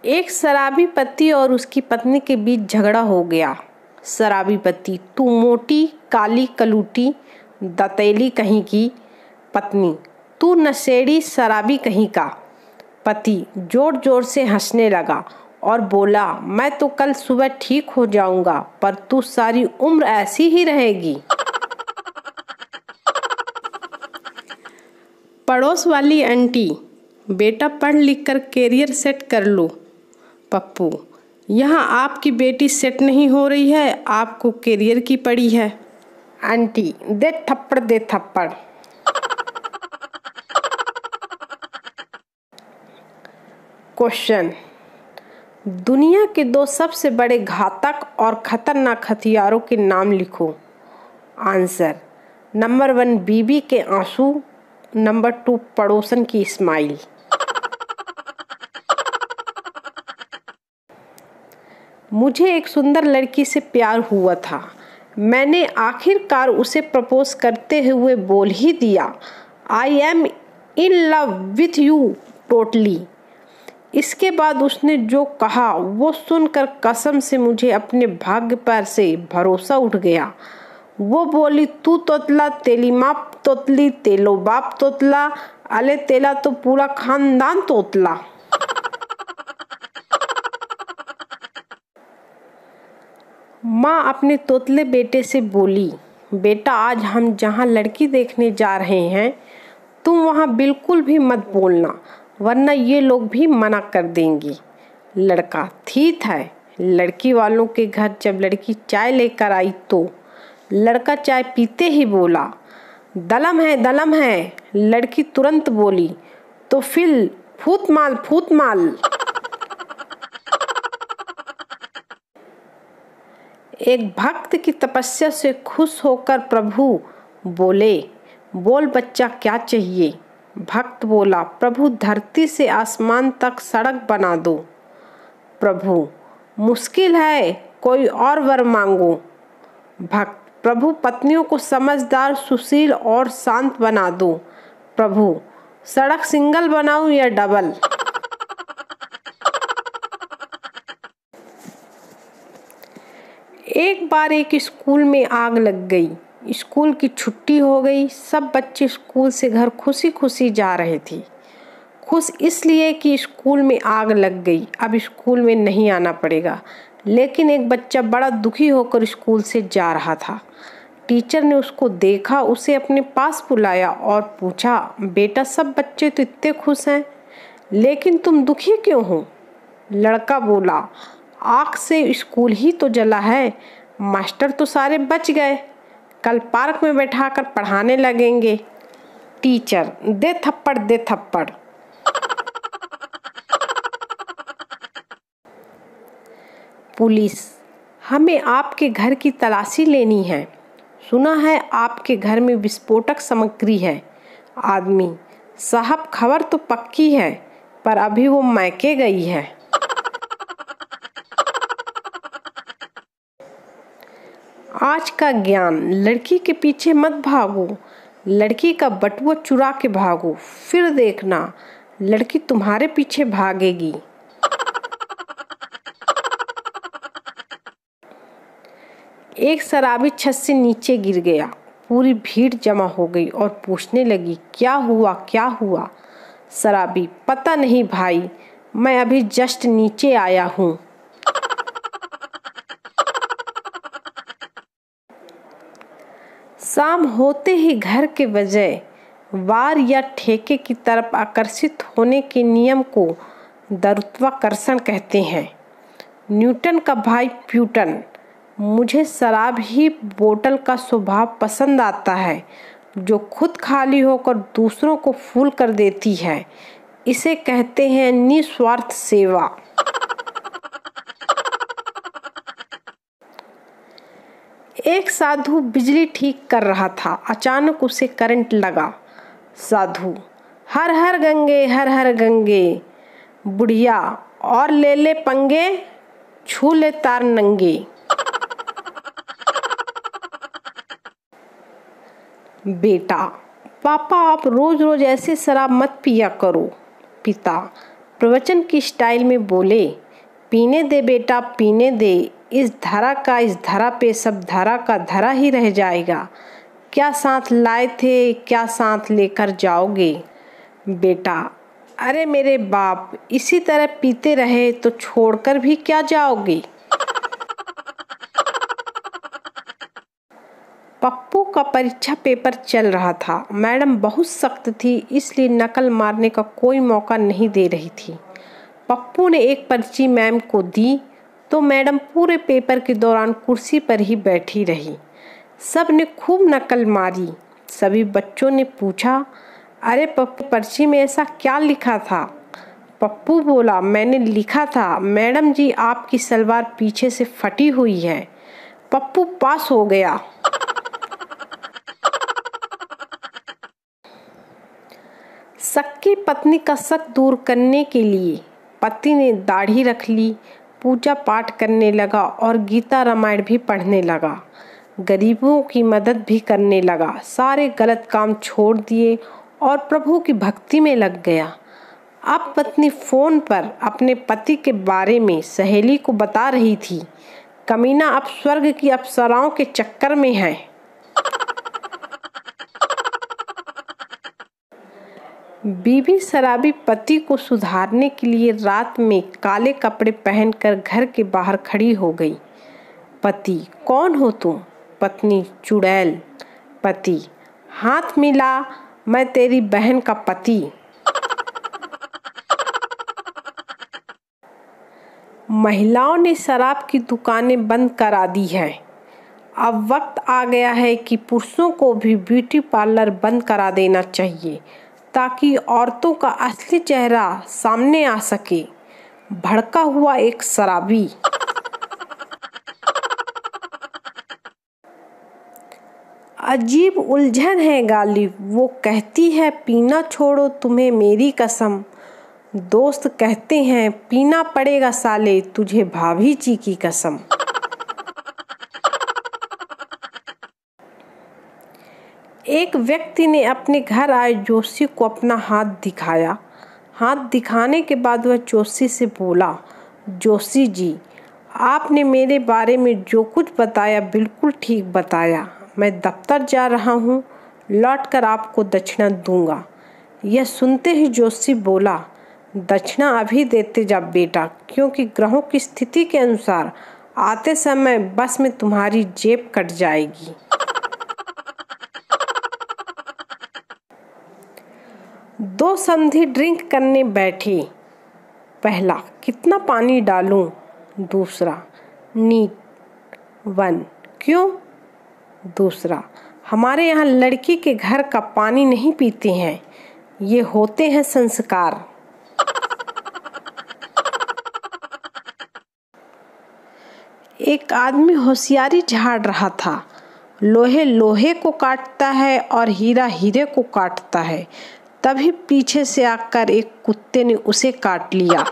एक शराबी पति और उसकी पत्नी के बीच झगड़ा हो गया। शराबी पति: तू मोटी काली कलूटी दतेली कहीं की। पत्नी: तू नशेड़ी शराबी कहीं का। पति जोर जोर से हंसने लगा और बोला, मैं तो कल सुबह ठीक हो जाऊंगा, पर तू सारी उम्र ऐसी ही रहेगी। पड़ोस वाली आंटी: बेटा पढ़ लिख कर कैरियर सेट कर लो। पप्पू: यहाँ आपकी बेटी सेट नहीं हो रही है, आपको कैरियर की पड़ी है। आंटी: दे थप्पड़ दे थप्पड़। क्वेश्चन: दुनिया के 2 सबसे बड़े घातक और खतरनाक हथियारों के नाम लिखो। आंसर: नंबर 1 बीबी के आंसू, नंबर 2 पड़ोसन की स्माइल। मुझे एक सुंदर लड़की से प्यार हुआ था। मैंने आखिरकार उसे प्रपोज करते हुए बोल ही दिया, I am in love with you totally. इसके बाद उसने जो कहा वो सुनकर कसम से मुझे अपने भाग्य पर से भरोसा उठ गया। वो बोली, तू तोतला तेली माप तोतली तेलो बाप तोतला, अले तेला तो पूरा खानदान तोतला। माँ अपने तोतले बेटे से बोली, बेटा आज हम जहाँ लड़की देखने जा रहे हैं तुम वहाँ बिल्कुल भी मत बोलना, वरना ये लोग भी मना कर देंगी। लड़का: ठीक है। लड़की वालों के घर जब लड़की चाय लेकर आई तो लड़का चाय पीते ही बोला, दलम है दलम है। लड़की तुरंत बोली, तो फिर फूट माल फूट माल। एक भक्त की तपस्या से खुश होकर प्रभु बोले, बोल बच्चा क्या चाहिए। भक्त बोला, प्रभु धरती से आसमान तक सड़क बना दो। प्रभु: मुश्किल है, कोई और वर मांगो। भक्त: प्रभु पत्नियों को समझदार, सुशील और शांत बना दो। प्रभु: सड़क सिंगल बनाऊं या डबल। एक बार एक स्कूल में आग लग गई। स्कूल की छुट्टी हो गई। सब बच्चे स्कूल से घर खुशी खुशी जा रहे थे। खुश इसलिए कि स्कूल में आग लग गई, अब स्कूल में नहीं आना पड़ेगा। लेकिन एक बच्चा बड़ा दुखी होकर स्कूल से जा रहा था। टीचर ने उसको देखा, उसे अपने पास बुलाया और पूछा, बेटा सब बच्चे तो इतने खुश हैं, लेकिन तुम दुखी क्यों हो। लड़का बोला, आग से स्कूल ही तो जला है, मास्टर तो सारे बच गए, कल पार्क में बैठाकर पढ़ाने लगेंगे। टीचर: दे थप्पड़ दे थप्पड़। पुलिस: हमें आपके घर की तलाशी लेनी है, सुना है आपके घर में विस्फोटक सामग्री है। आदमी: साहब खबर तो पक्की है, पर अभी वो मैके गई है। आज का ज्ञान: लड़की के पीछे मत भागो, लड़की का बटुआ चुरा के भागो, फिर देखना लड़की तुम्हारे पीछे भागेगी। एक शराबी छत से नीचे गिर गया। पूरी भीड़ जमा हो गई और पूछने लगी, क्या हुआ क्या हुआ। शराबी: पता नहीं भाई, मैं अभी जस्ट नीचे आया हूँ। शाम होते ही घर के बजाय वार या ठेके की तरफ आकर्षित होने के नियम को गुरुत्वाकर्षण कहते हैं। न्यूटन का भाई प्यूटन: मुझे शराब ही बोतल का स्वभाव पसंद आता है, जो खुद खाली होकर दूसरों को फूल कर देती है। इसे कहते हैं निस्वार्थ सेवा। एक साधु बिजली ठीक कर रहा था, अचानक उसे करंट लगा। साधु: हर हर गंगे हर हर गंगे। बुढ़िया: और ले ले पंगे, छू ले तार नंगे। बेटा: पापा आप रोज रोज ऐसे शराब मत पिया करो। पिता: प्रवचन की स्टाइल में बोले, पीने दे बेटा पीने दे, इस धरा का इस धरा पे सब धरा का धरा ही रह जाएगा। क्या साथ लाए थे क्या साथ लेकर जाओगे बेटा। अरे मेरे बाप, इसी तरह पीते रहे तो छोड़कर भी क्या जाओगे। पप्पू का परीक्षा पेपर चल रहा था। मैडम बहुत सख्त थी, इसलिए नकल मारने का कोई मौका नहीं दे रही थी। पप्पू ने एक पर्ची मैम को दी तो मैडम पूरे पेपर के दौरान कुर्सी पर ही बैठी रही। सब ने खूब नकल मारी। सभी बच्चों ने पूछा, अरे पप्पू पर्ची में ऐसा क्या लिखा था। पप्पू बोला, मैंने लिखा था मैडम जी आपकी सलवार पीछे से फटी हुई है। पप्पू पास हो गया। शक की पत्नी का शक दूर करने के लिए पति ने दाढ़ी रख ली, पूजा पाठ करने लगा और गीता रामायण भी पढ़ने लगा। गरीबों की मदद भी करने लगा। सारे गलत काम छोड़ दिए और प्रभु की भक्ति में लग गया। अब पत्नी फोन पर अपने पति के बारे में सहेली को बता रही थी, कमीना अब स्वर्ग की अप्सराओं के चक्कर में है। बीवी शराबी पति को सुधारने के लिए रात में काले कपड़े पहनकर घर के बाहर खड़ी हो गई। पति, कौन हो तुम। पत्नी, चुड़ैल। पति, हाथ मिला, मैं तेरी बहन का पति। महिलाओं ने शराब की दुकानें बंद करा दी है। अब वक्त आ गया है कि पुरुषों को भी ब्यूटी पार्लर बंद करा देना चाहिए ताकि औरतों का असली चेहरा सामने आ सके। भड़का हुआ एक शराबी। अजीब उलझन है गालिब, वो कहती है पीना छोड़ो तुम्हें मेरी कसम। दोस्त कहते हैं पीना पड़ेगा साले तुझे भाभी जी की कसम। एक व्यक्ति ने अपने घर आए जोशी को अपना हाथ दिखाया। हाथ दिखाने के बाद वह जोशी से बोला, जोशी जी आपने मेरे बारे में जो कुछ बताया बिल्कुल ठीक बताया। मैं दफ्तर जा रहा हूँ, लौटकर आपको दक्षिणा दूंगा। यह सुनते ही जोशी बोला, दक्षिणा अभी देते जा बेटा, क्योंकि ग्रहों की स्थिति के अनुसार आते समय बस में तुम्हारी जेब कट जाएगी। दो समधी ड्रिंक करने बैठे। पहला, कितना पानी डालूं। दूसरा, नीट 1, क्यों। दूसरा, हमारे यहाँ लड़की के घर का पानी नहीं पीते हैं, ये होते हैं संस्कार। एक आदमी होशियारी झाड़ रहा था। लोहे लोहे को काटता है और हीरा हीरे को काटता है। तभी पीछे से आकर एक कुत्ते ने उसे काट लिया।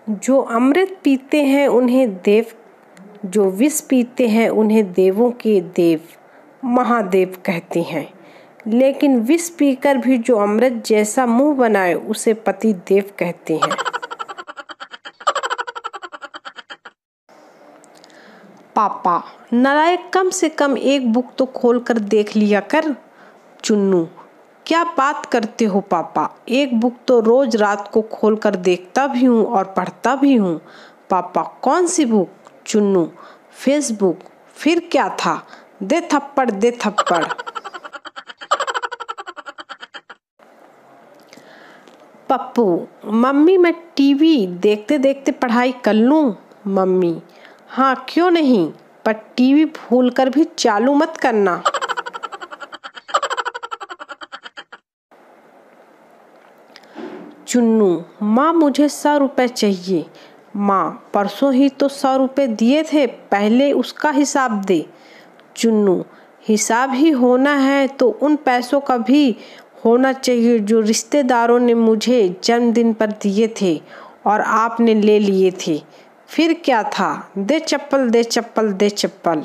जो अमृत पीते हैं उन्हें देव, जो विष पीते हैं उन्हें देवों के देव महादेव कहते हैं। लेकिन विष पीकर भी जो अमृत जैसा मुंह बनाए उसे पति देव कहते हैं। पापा, नालायक, कम से कम एक बुक तो खोल कर देख लिया कर। चुन्नू, क्या बात करते हो पापा, एक बुक तो रोज रात को खोल कर देखता भी हूँ और पढ़ता भी हूँ। पापा, कौन सी बुक। चुन्नू, फेसबुक। फिर क्या था, दे थप्पड़ दे थप्पड़। पप्पू, मम्मी मैं टीवी देखते देखते पढ़ाई कर लूँ। मम्मी, हाँ क्यों नहीं, पर टीवी भूलकर भी चालू मत करना। चुन्नू, माँ मुझे 100 रुपए चाहिए। माँ, परसों ही तो 100 रुपए दिए थे, पहले उसका हिसाब दे। चुन्नू, हिसाब ही होना है तो उन पैसों का भी होना चाहिए जो रिश्तेदारों ने मुझे जन्मदिन पर दिए थे और आपने ले लिए थे। फिर क्या था, दे चप्पल दे चप्पल दे चप्पल।